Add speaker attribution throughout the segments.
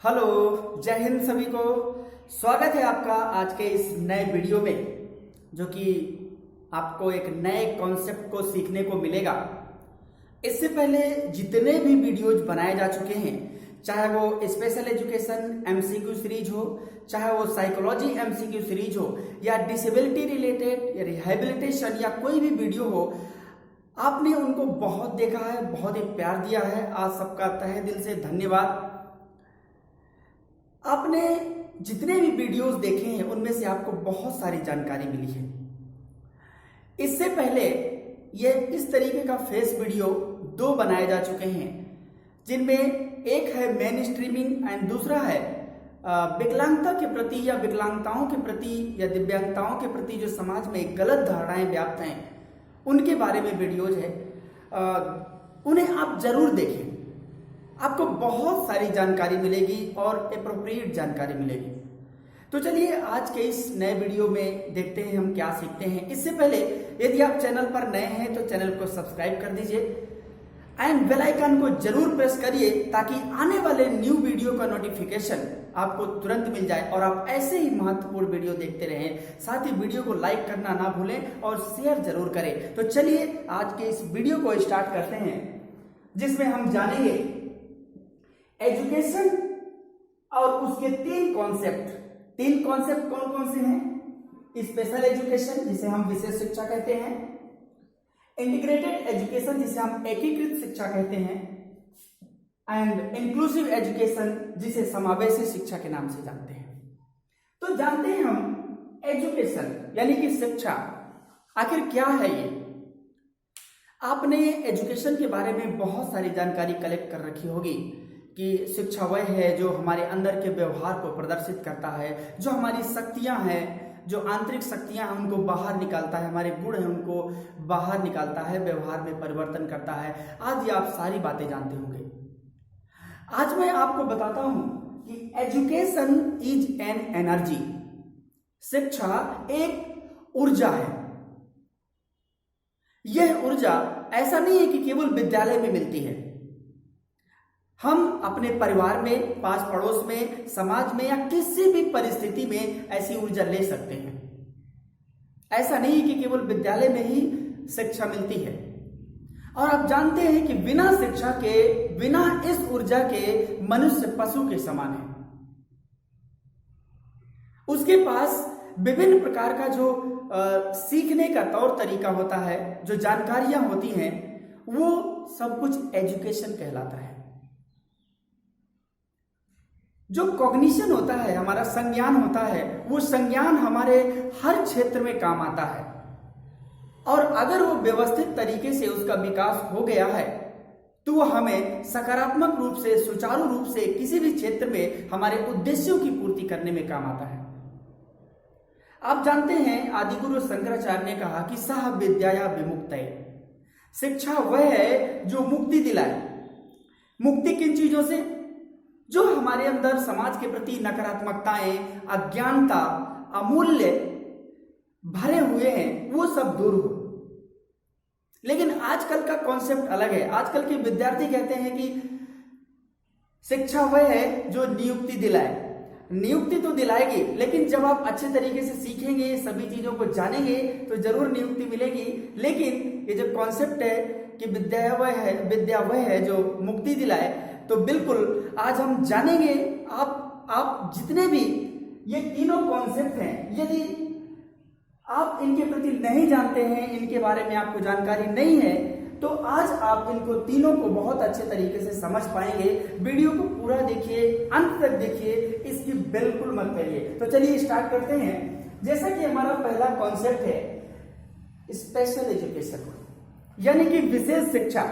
Speaker 1: Hello, जय हिंद सभी को। स्वागत है आपका आज के इस नए वीडियो में, जो कि आपको एक नए कॉन्सेप्ट को सीखने को मिलेगा। इससे पहले जितने भी वीडियोज बनाए जा चुके हैं, चाहे वो स्पेशल एजुकेशन एमसीक्यू सीरीज हो, चाहे वो साइकोलॉजी एमसीक्यू सीरीज हो, या डिसेबिलिटी रिलेटेड या रिहेबिलिटेशन या कोई भी वीडियो हो, आपने उनको बहुत देखा है, बहुत ही प्यार दिया है। आज सबका तहे दिल से धन्यवाद। आपने जितने भी वीडियोस देखे हैं उनमें से आपको बहुत सारी जानकारी मिली है। इससे पहले ये इस तरीके का फेस वीडियो 2 बनाए जा चुके हैं, जिनमें एक है मेन स्ट्रीमिंग एंड दूसरा है विकलांगता के प्रति या विकलांगताओं के प्रति या दिव्यांगताओं के प्रति जो समाज में गलत धारणाएं व्याप्त हैं उनके बारे में वीडियोज है। उन्हें आप जरूर देखें, आपको बहुत सारी जानकारी मिलेगी और एप्रोप्रिएट जानकारी मिलेगी। तो चलिए आज के इस नए वीडियो में देखते हैं हम क्या सीखते हैं। इससे पहले यदि आप चैनल पर नए हैं तो चैनल को सब्सक्राइब कर दीजिए एंड बेल आइकन को जरूर प्रेस करिए, ताकि आने वाले न्यू वीडियो का नोटिफिकेशन आपको तुरंत मिल जाए और आप ऐसे ही महत्वपूर्ण वीडियो देखते रहें। साथ ही वीडियो को लाइक करना ना भूलें और शेयर जरूर करें। तो चलिए आज के इस वीडियो को स्टार्ट करते हैं, जिसमें हम जानेंगे एजुकेशन और उसके 3 कॉन्सेप्ट कौन कौन से हैं। स्पेशल एजुकेशन, जिसे हम विशेष शिक्षा कहते हैं, इंटीग्रेटेड एजुकेशन, जिसे हम एकीकृत शिक्षा कहते हैं, एंड इंक्लूसिव एजुकेशन, जिसे समावेशी शिक्षा के नाम से जानते हैं। तो जानते हैं हम एजुकेशन यानी कि शिक्षा आखिर क्या है। ये आपने एजुकेशन के बारे में बहुत सारी जानकारी कलेक्ट कर रखी होगी कि शिक्षा वह है जो हमारे अंदर के व्यवहार को प्रदर्शित करता है, जो हमारी शक्तियां हैं, जो आंतरिक शक्तियां हैं उनको बाहर निकालता है, हमारे गुण हैं उनको बाहर निकालता है, व्यवहार में परिवर्तन करता है। आज ये आप सारी बातें जानते होंगे। आज मैं आपको बताता हूं कि एजुकेशन इज एन एनर्जी। शिक्षा एक ऊर्जा है। यह ऊर्जा ऐसा नहीं है कि केवल विद्यालय में मिलती है। हम अपने परिवार में, पास पड़ोस में, समाज में या किसी भी परिस्थिति में ऐसी ऊर्जा ले सकते हैं। ऐसा नहीं कि केवल विद्यालय में ही शिक्षा मिलती है। और आप जानते हैं कि बिना शिक्षा के, बिना इस ऊर्जा के मनुष्य पशु के समान है। उसके पास विभिन्न प्रकार का जो सीखने का तौर तरीका होता है, जो जानकारियां होती हैं, वो सब कुछ एजुकेशन कहलाता है। जो कॉग्निशन होता है, हमारा संज्ञान होता है, वो संज्ञान हमारे हर क्षेत्र में काम आता है। और अगर वो व्यवस्थित तरीके से उसका विकास हो गया है तो वो हमें सकारात्मक रूप से, सुचारू रूप से किसी भी क्षेत्र में हमारे उद्देश्यों की पूर्ति करने में काम आता है। आप जानते हैं आदिगुरु शंकराचार्य ने कहा कि सह विद्याया विमुक्तये। शिक्षा वह है जो मुक्ति दिलाए। मुक्ति किन चीजों से? जो हमारे अंदर समाज के प्रति नकारात्मकताएं, अज्ञानता, अमूल्य भरे हुए हैं, वो सब दूर हो। लेकिन आजकल का कॉन्सेप्ट अलग है। आजकल के विद्यार्थी कहते हैं कि शिक्षा वह है जो नियुक्ति दिलाए। नियुक्ति तो दिलाएगी, लेकिन जब आप अच्छे तरीके से सीखेंगे, सभी चीजों को जानेंगे, तो जरूर नियुक्ति मिलेगी। लेकिन ये जो कॉन्सेप्ट है कि विद्या वह है जो मुक्ति दिलाए, तो बिल्कुल आज हम जानेंगे। आप जितने भी ये तीनों कॉन्सेप्ट हैं, यदि आप इनके प्रति नहीं जानते हैं, इनके बारे में आपको जानकारी नहीं है, तो आज आप इनको तीनों को बहुत अच्छे तरीके से समझ पाएंगे। वीडियो को पूरा देखिए, अंत तक देखिए, इसकी बिल्कुल मत करिए। तो चलिए स्टार्ट करते हैं। जैसा कि हमारा पहला कॉन्सेप्ट है स्पेशल एजुकेशन, यानी कि विशेष शिक्षा।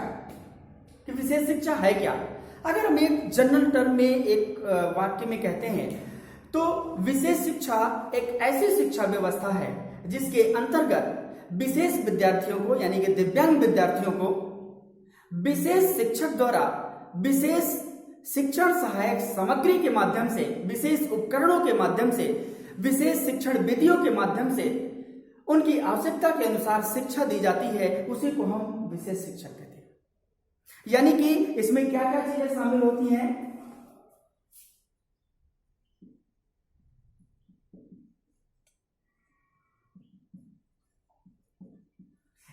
Speaker 1: कि विशेष शिक्षा है क्या? अगर हम एक जनरल टर्म में, एक वाक्य में कहते हैं, तो विशेष शिक्षा एक ऐसी शिक्षा व्यवस्था है जिसके अंतर्गत विशेष विद्यार्थियों को, यानी कि दिव्यांग विद्यार्थियों को, विशेष शिक्षक द्वारा विशेष शिक्षण सहायक सामग्री के माध्यम से, विशेष उपकरणों के माध्यम से, विशेष शिक्षण विधियों के माध्यम से उनकी आवश्यकता के अनुसार शिक्षा दी जाती है। उसी को हम विशेष शिक्षा कहते हैं। यानी कि इसमें क्या क्या चीजें शामिल होती हैं?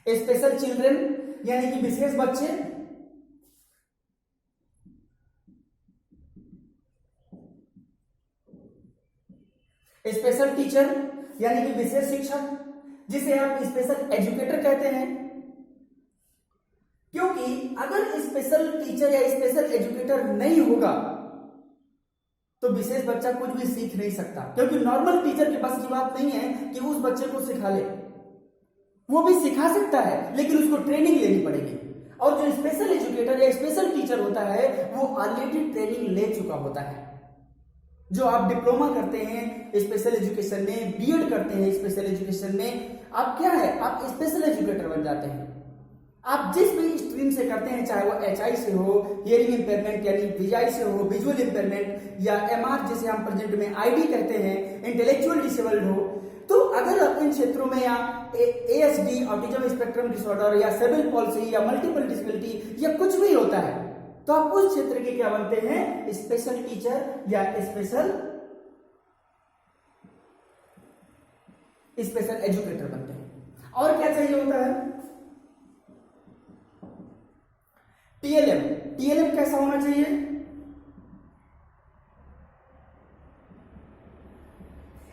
Speaker 1: स्पेशल चिल्ड्रन यानी कि विशेष बच्चे, स्पेशल टीचर यानी कि विशेष शिक्षक, जिसे आप स्पेशल एजुकेटर कहते हैं। क्योंकि अगर स्पेशल टीचर या स्पेशल एजुकेटर नहीं होगा तो विशेष बच्चा कुछ भी सीख नहीं सकता, क्योंकि नॉर्मल टीचर के पास की बात नहीं है कि उस बच्चे को सिखा ले। वो भी सिखा सकता है लेकिन उसको ट्रेनिंग लेनी पड़ेगी। और जो स्पेशल एजुकेटर या स्पेशल टीचर होता है वो ऑलरेडी ट्रेनिंग ले चुका होता है। जो आप डिप्लोमा करते हैं स्पेशल एजुकेशन में, बीएड करते हैं स्पेशल एजुकेशन में, आप क्या है, आप स्पेशल एजुकेटर बन जाते हैं। आप जिस भी स्ट्रीम से करते हैं, चाहे वो एचआई से हो, हियरिंग इंपेयरमेंट यानी वीआई से हो, विजुअल इंपेयरमेंट, या एमआर जिसे हम प्रेजेंट में आईडी कहते हैं, इंटेलेक्चुअल डिसेबल्ड हो, तो अगर आप इन क्षेत्रों में या एएसडी ऑटिज्म स्पेक्ट्रम डिसऑर्डर या सेरेब्रल पॉल्सी या मल्टीपल डिसेबिलिटी या कुछ भी होता है तो आप उस क्षेत्र के क्या बनते हैं, स्पेशल टीचर या स्पेशल एजुकेटर बनते हैं। और क्या चाहिए होता है, टीएलएम। टीएलएम कैसा होना चाहिए,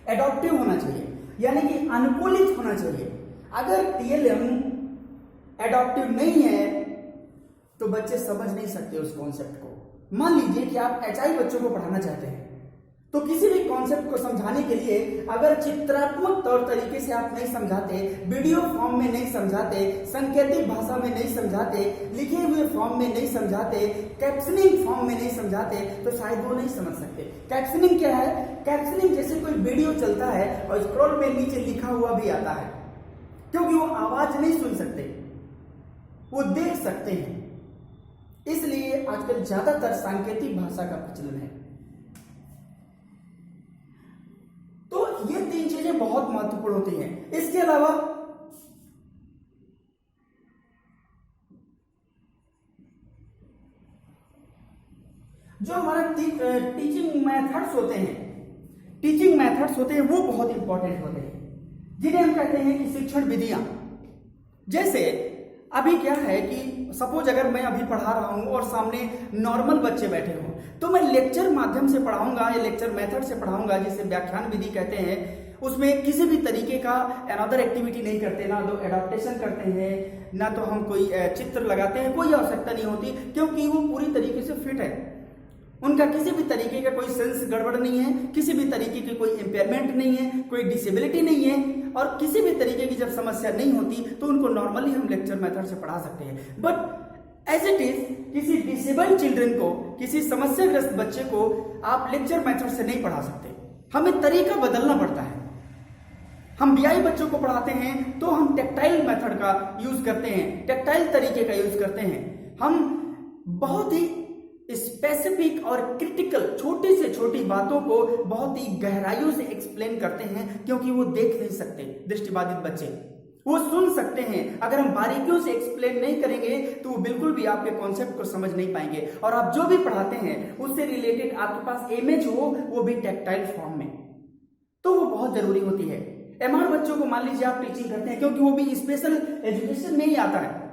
Speaker 1: एडॉप्टिव होना चाहिए यानी कि अनुकूलित होना चाहिए। अगर टीएलएम एडॉप्टिव नहीं है तो बच्चे समझ नहीं सकते उस कॉन्सेप्ट को। मान लीजिए कि आप एचआई बच्चों को पढ़ाना चाहते हैं तो किसी भी कॉन्सेप्ट को समझाने के लिए अगर चित्रात्मक तौर तरीके से आप नहीं समझाते, वीडियो फॉर्म में नहीं समझाते, सांकेतिक भाषा में नहीं समझाते, लिखे हुए फॉर्म में नहीं समझाते, कैप्शनिंग फॉर्म में नहीं समझाते तो शायद वो नहीं समझ सकते। कैप्शनिंग क्या है, कैप्शनिंग जैसे कोई वीडियो चलता है और स्क्रॉल में नीचे लिखा हुआ भी आता है, क्योंकि वो आवाज नहीं सुन सकते, वो देख सकते हैं। इसलिए आजकल ज्यादातर सांकेतिक भाषा का प्रचलन है। तो ये तीन चीजें बहुत महत्वपूर्ण होती हैं। इसके अलावा जो हमारा टीचिंग मेथड्स होते हैं वो बहुत इंपॉर्टेंट होते हैं, जिन्हें हम कहते हैं कि शिक्षण विधियां। जैसे अभी क्या है कि सपोज अगर मैं अभी पढ़ा रहा हूं और सामने नॉर्मल बच्चे बैठे हों तो मैं लेक्चर माध्यम से पढ़ाऊंगा या लेक्चर मेथड से पढ़ाऊंगा, जिसे व्याख्यान विधि कहते हैं। उसमें किसी भी तरीके का अनदर एक्टिविटी नहीं करते, ना तो एडाप्टेशन करते हैं, ना तो हम कोई चित्र लगाते हैं, कोई आवश्यकता नहीं होती, क्योंकि वो पूरी तरीके से फिट है। उनका किसी भी तरीके का कोई सेंस गड़बड़ नहीं है, किसी भी तरीके की कोई इम्पेयरमेंट नहीं है, कोई डिसेबिलिटी नहीं है, और किसी भी तरीके की जब समस्या नहीं होती तो उनको नॉर्मली हम लेक्चर मेथड से पढ़ा सकते हैं। बट एज इट इज किसी डिसेबल्ड चिल्ड्रन को, किसी समस्याग्रस्त बच्चे को आप लेक्चर मेथड से नहीं पढ़ा सकते, हमें तरीका बदलना पड़ता है। हम बीआई बच्चों को पढ़ाते हैं तो हम टेक्टाइल मेथड का यूज करते हैं, टेक्टाइल तरीके का यूज करते हैं। हम बहुत ही स्पेसिफिक और क्रिटिकल छोटी से छोटी बातों को बहुत ही गहराइयों से एक्सप्लेन करते हैं, क्योंकि वो देख नहीं सकते दृष्टिबाधित बच्चे, वो सुन सकते हैं। अगर हम बारीकियों से एक्सप्लेन नहीं करेंगे तो वो बिल्कुल भी आपके कॉन्सेप्ट को समझ नहीं पाएंगे, और आप जो भी पढ़ाते हैं उससे रिलेटेड आपके पास इमेज हो, वो भी टेक्टाइल फॉर्म में, तो वो बहुत जरूरी होती है। एमआर बच्चों को मान लीजिए आप टीचिंग करते हैं, क्योंकि वो भी स्पेशल एजुकेशन में ही आता है,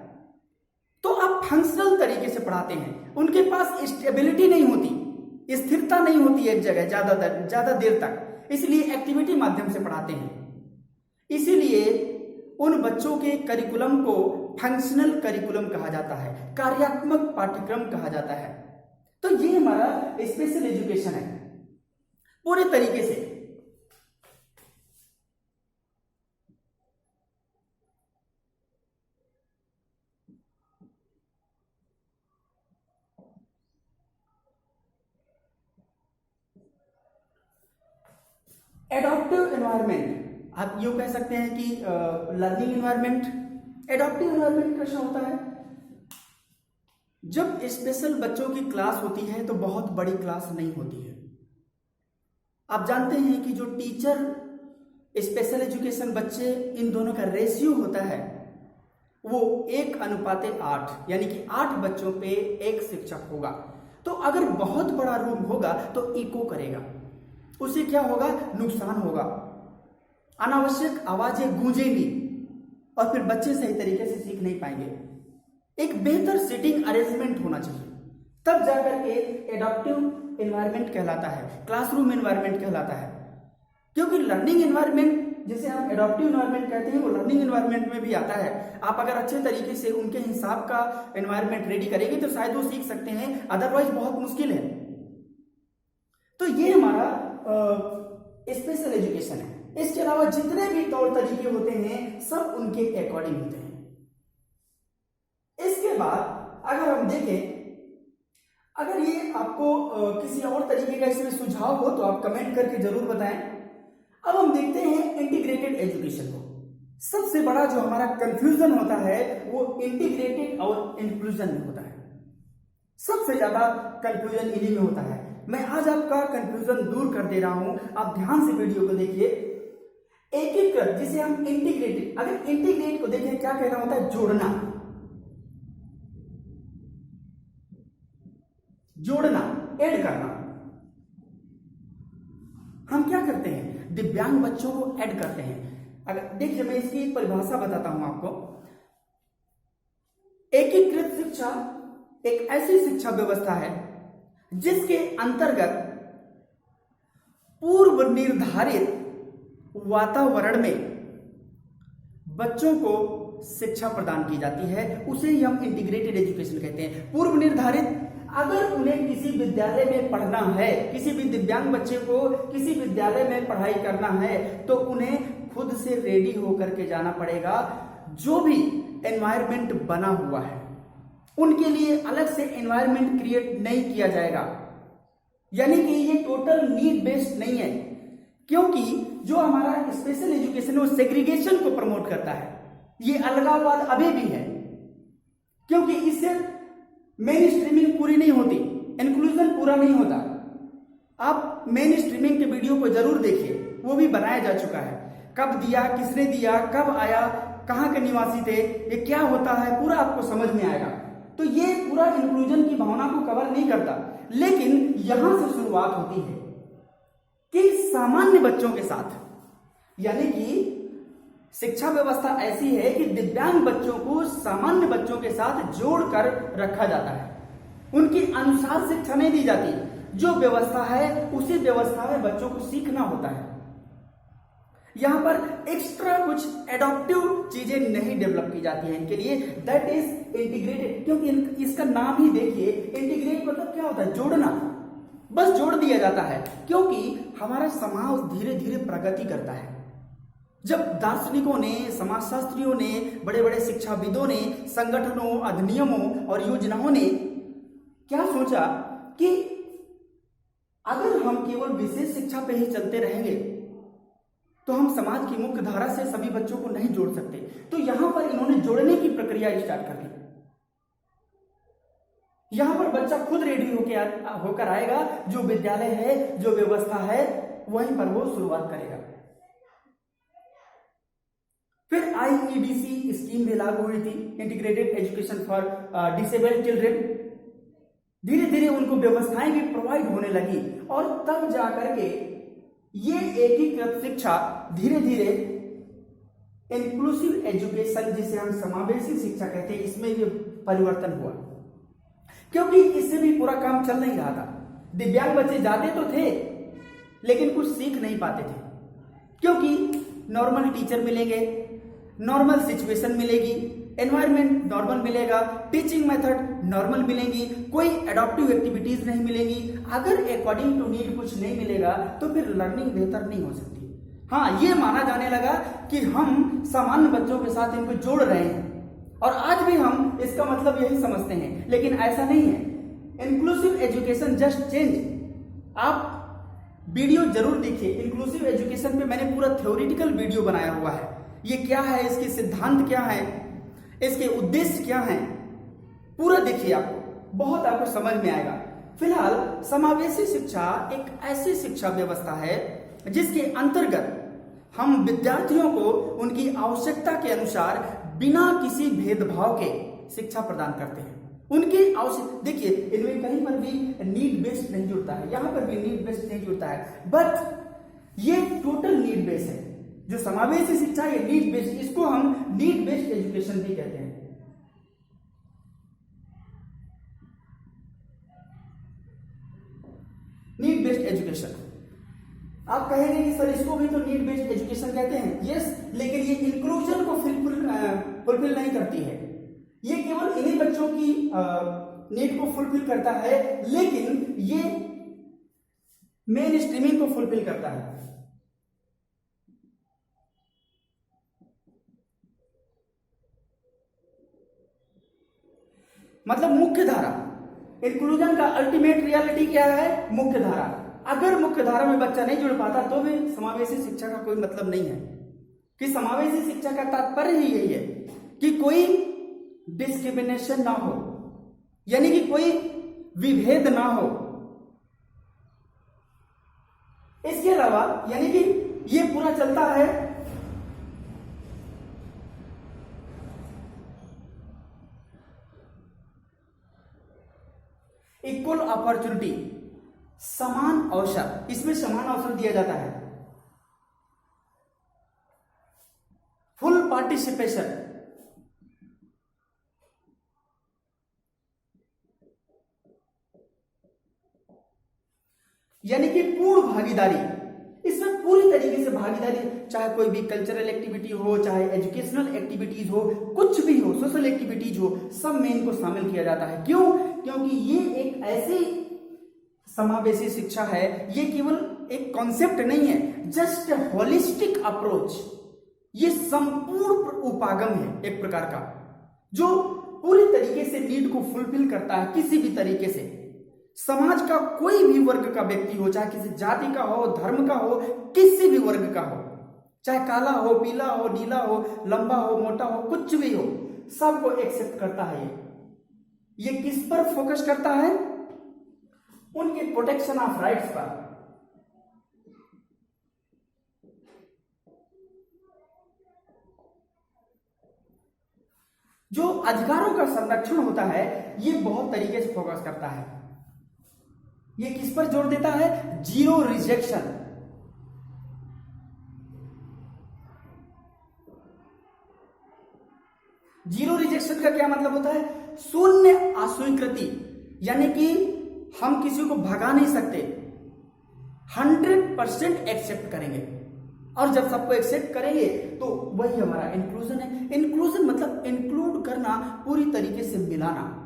Speaker 1: तो आप फंक्शनल तरीके से पढ़ाते हैं। उनके पास स्टेबिलिटी नहीं होती, स्थिरता नहीं होती एक जगह ज्यादा देर तक, इसलिए एक्टिविटी माध्यम से पढ़ाते हैं। इसीलिए उन बच्चों के करिकुलम को फंक्शनल करिकुलम कहा जाता है, कार्यात्मक पाठ्यक्रम कहा जाता है। तो ये हमारा स्पेशल एजुकेशन है पूरे तरीके से। एडॉप्टिव एनवायरनमेंट, आप यूं कह सकते हैं कि लर्निंग एनवायरनमेंट। एडॉप्टिव एनवायरनमेंट कैसा होता है, जब स्पेशल बच्चों की क्लास होती है तो बहुत बड़ी क्लास नहीं होती है। आप जानते हैं कि जो टीचर, स्पेशल एजुकेशन बच्चे, इन दोनों का रेशियो होता है वो 1:8, यानी कि 8 बच्चों पे 1 शिक्षक होगा। तो अगर बहुत बड़ा रूम होगा तो इको करेगा, उससे क्या होगा, नुकसान होगा, अनावश्यक आवाजें गूंजेंगी, और फिर बच्चे सही तरीके से सीख नहीं पाएंगे। एक बेहतर सीटिंग अरेंजमेंट होना चाहिए, तब जाकर के एडॉप्टिव एनवायरनमेंट कहलाता है, क्लासरूम एनवायरनमेंट कहलाता है। क्योंकि लर्निंग एनवायरनमेंट जिसे हम एडॉप्टिव एनवायरनमेंट कहते हैं वो लर्निंग एनवायरनमेंट में भी आता है। आप अगर अच्छे तरीके से उनके हिसाब का एनवायरनमेंट रेडी करेंगे तो शायद वो सीख सकते हैं, अदरवाइज बहुत मुश्किल है। तो ये हमारा स्पेशल एजुकेशन है। इसके अलावा जितने भी तौर तरीके होते हैं सब उनके अकॉर्डिंग होते हैं। इसके बाद अगर हम देखें, अगर ये आपको किसी और तरीके का इसमें सुझाव हो तो आप कमेंट करके जरूर बताएं। अब हम देखते हैं इंटीग्रेटेड एजुकेशन को। सबसे बड़ा जो हमारा कंफ्यूजन होता है वो इंटीग्रेटेड और इंक्लूजन में होता है। सबसे ज्यादा कंफ्यूजन इन्हीं में होता है। मैं आज आपका कंफ्यूजन दूर कर दे रहा हूं, आप ध्यान से वीडियो को देखिए। एकीकृत जिसे हम इंटीग्रेटेड, अगर इंटीग्रेट को देखें क्या कहना होता है, जोड़ना, जोड़ना, ऐड करना। हम क्या करते हैं, दिव्यांग बच्चों को ऐड करते हैं। अगर देखिए मैं इसकी परिभाषा बताता हूं आपको। एकीकृत शिक्षा एक ऐसी शिक्षा व्यवस्था है जिसके अंतर्गत पूर्व निर्धारित वातावरण में बच्चों को शिक्षा प्रदान की जाती है, उसे ही हम इंटीग्रेटेड एजुकेशन कहते हैं। पूर्व निर्धारित, अगर उन्हें किसी विद्यालय में पढ़ना है, किसी भी दिव्यांग बच्चे को किसी विद्यालय में पढ़ाई करना है तो उन्हें खुद से रेडी होकर के जाना पड़ेगा। जो भी एनवायरनमेंट बना हुआ है उनके लिए अलग से एनवायरनमेंट क्रिएट नहीं किया जाएगा। यानी कि ये टोटल नीड बेस्ड नहीं है, क्योंकि जो हमारा स्पेशल एजुकेशन है वो सेग्रीगेशन को प्रमोट करता है। ये अलगाववाद अभी भी है, क्योंकि इससे मेन स्ट्रीमिंग पूरी नहीं होती, इंक्लूजन पूरा नहीं होता। आप मेन स्ट्रीमिंग के वीडियो को जरूर देखिए, वो भी बनाया जा चुका है। कब दिया, किसने दिया, कब आया, कहां के निवासी थे, ये क्या होता है, पूरा आपको समझ में आएगा। तो ये पूरा इंक्लूजन की भावना को कवर नहीं करता, लेकिन यहां से शुरुआत होती है कि सामान्य बच्चों के साथ, यानी कि शिक्षा व्यवस्था ऐसी है कि दिव्यांग बच्चों को सामान्य बच्चों के साथ जोड़कर रखा जाता है। उनकी अनुसार शिक्षा नहीं दी जाती, जो व्यवस्था है उसी व्यवस्था में बच्चों को सीखना होता है। यहां पर एक्स्ट्रा कुछ एडॉप्टिव चीजें नहीं डेवलप की जाती हैं इनके लिए, दैट इज इंटीग्रेटेड। क्योंकि इसका नाम ही देखिए, इंटीग्रेट मतलब क्या होता है, जोड़ना, बस जोड़ दिया जाता है। क्योंकि हमारा समाज धीरे धीरे प्रगति करता है। जब दार्शनिकों ने, समाजशास्त्रियों ने, बड़े बड़े शिक्षाविदों ने, संगठनों, अधिनियमों और योजनाओं ने क्या सोचा कि अगर हम केवल विशेष शिक्षा पे ही चलते रहेंगे तो हम समाज की मुख्य धारा से सभी बच्चों को नहीं जोड़ सकते। तो यहां पर इन्होंने जोड़ने की प्रक्रिया स्टार्ट कर दी। यहां पर बच्चा खुद रेडी होकर आएगा, जो विद्यालय है, जो व्यवस्था है, वहीं पर वो शुरुआत करेगा। फिर IEDC स्कीम भी लागू हुई थी, integrated education for disabled children. धीरे धीरे उनको व्यवस्थाएं भी प्रोवाइड होने लगी और तब जाकर के ये एकीकृत शिक्षा धीरे धीरे इंक्लूसिव एजुकेशन, जिसे हम समावेशी शिक्षा कहते हैं, इसमें ये परिवर्तन हुआ। क्योंकि इससे भी पूरा काम चल नहीं रहा था। दिव्यांग बच्चे जाते तो थे लेकिन कुछ सीख नहीं पाते थे, क्योंकि नॉर्मल टीचर मिलेंगे, नॉर्मल सिचुएशन मिलेगी, एनवायरनमेंट नॉर्मल मिलेगा, टीचिंग मेथड नॉर्मल मिलेंगी, कोई एडॉप्टिव एक्टिविटीज नहीं मिलेंगी। अगर अकॉर्डिंग टू नीड कुछ नहीं मिलेगा तो फिर लर्निंग बेहतर नहीं हो सकती। हाँ, ये माना जाने लगा कि हम सामान्य बच्चों के साथ इनको जोड़ रहे हैं, और आज भी हम इसका मतलब यही समझते हैं, लेकिन ऐसा नहीं है। Inclusive education just change. आप वीडियो जरूर देखिए, इंक्लूसिव एजुकेशन पे मैंने पूरा थ्योरेटिकल वीडियो बनाया हुआ है। ये क्या है, इसके सिद्धांत क्या है, इसके उद्देश्य क्या हैं, पूरा देखिए, आपको बहुत आपको समझ में आएगा। फिलहाल समावेशी शिक्षा एक ऐसी शिक्षा व्यवस्था है जिसके अंतर्गत हम विद्यार्थियों को उनकी आवश्यकता के अनुसार बिना किसी भेदभाव के शिक्षा प्रदान करते हैं। उनकी आवश्यक, देखिए इनमें कहीं पर भी नीड बेस्ड नहीं जुड़ता है, यहां पर भी नीड बेस्ड नहीं जुड़ता है, बट ये टोटल नीड बेस्ड है। जो समावेशी शिक्षा ये नीड बेस्ड, इसको हम नीड बेस्ड एजुकेशन भी कहते हैं। नीड बेस्ड एजुकेशन, आप कहेंगे कि सर इसको भी तो नीड बेस्ड एजुकेशन कहते हैं। यस, लेकिन ये इंक्लूजन को फुलफिल नहीं करती है। ये केवल इन्हीं बच्चों की नीड को फुलफिल करता है, लेकिन ये मेन स्ट्रीमिंग को फुलफिल करता है। मतलब मुख्य धारा, इंक्लूजन का अल्टीमेट रियलिटी क्या है? मुख्य धारा। अगर मुख्य धारा में बच्चा नहीं जुड़ पाता तो भी समावेशी शिक्षा का कोई मतलब नहीं है। कि समावेशी शिक्षा का तात्पर्य ही यही है कि कोई डिस्क्रिमिनेशन ना हो, यानी कि कोई विभेद ना हो। इसके अलावा यानी कि ये पूरा चलता है इक्वल अपॉर्चुनिटी, समान अवसर, इसमें समान अवसर दिया जाता है। फुल पार्टिसिपेशन, यानी कि पूर्ण भागीदारी। इसमें पूरी तरीके से भागीदारी, चाहे कोई भी कल्चरल एक्टिविटी हो, चाहे एजुकेशनल एक्टिविटीज हो, कुछ भी हो, सोशल एक्टिविटीज हो, सब में इनको शामिल किया जाता है। क्यों? क्योंकि ये एक ऐसी समावेशी शिक्षा है, ये केवल एक कॉन्सेप्ट नहीं है, जस्ट होलिस्टिक अप्रोच। ये संपूर्ण उपागम है एक प्रकार का, जो पूरी तरीके से नीड को फुलफिल करता है। किसी भी तरीके से समाज का कोई भी वर्ग का व्यक्ति हो, चाहे किसी जाति का हो, धर्म का हो, किसी भी वर्ग का हो, चाहे काला हो, पीला हो, नीला हो, लंबा हो, मोटा हो, कुछ भी हो, सबको एक्सेप्ट करता है। ये किस पर फोकस करता है? उनके प्रोटेक्शन ऑफ राइट्स पर। जो अधिकारों का संरक्षण होता है, ये बहुत तरीके से फोकस करता है। ये किस पर जोर देता है? Zero rejection. जीरो रिजेक्शन का क्या मतलब होता है? शून्य अस्वीकृति, यानी कि हम किसी को भगा नहीं सकते, 100% एक्सेप्ट करेंगे। और जब सबको एक्सेप्ट करेंगे तो वही हमारा इंक्लूजन है। इंक्लूजन मतलब इंक्लूड करना, पूरी तरीके से मिलाना।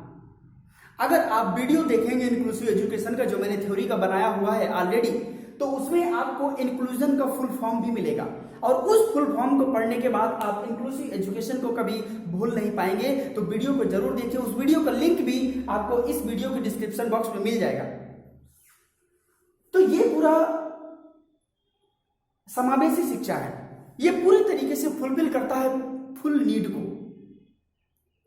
Speaker 1: अगर आप वीडियो देखेंगे इंक्लूसिव एजुकेशन का, जो मैंने थ्योरी का बनाया हुआ है ऑलरेडी, तो उसमें आपको इंक्लूजन का फुल फॉर्म भी मिलेगा। और उस फुल फॉर्म को पढ़ने के बाद आप इंक्लूसिव एजुकेशन को कभी भूल नहीं पाएंगे। तो वीडियो को जरूर देखिए, उस वीडियो का लिंक भी आपको इस वीडियो के डिस्क्रिप्शन बॉक्स में मिल जाएगा। तो ये पूरा समावेशी शिक्षा है, ये पूरी तरीके से फुलफिल करता है फुल नीड को।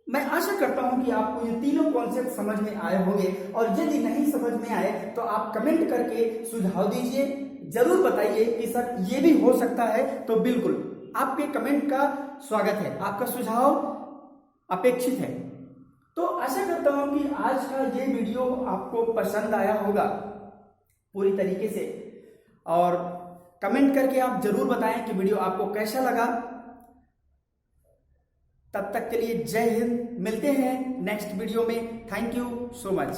Speaker 1: मैं आशा करता हूं कि आपको ये तीनों कॉन्सेप्ट समझ में आए होंगे, और यदि नहीं समझ में आए तो आप कमेंट करके सुझाव दीजिए, जरूर बताइए कि सर ये भी हो सकता है। तो बिल्कुल आपके कमेंट का स्वागत है, आपका सुझाव अपेक्षित है। तो आशा करता हूं कि आज का ये वीडियो आपको पसंद आया होगा पूरी तरीके से, और कमेंट करके आप जरूर बताएं कि वीडियो आपको कैसा लगा। तब तक के लिए जय हिंद, मिलते हैं नेक्स्ट वीडियो में। Thank you so much.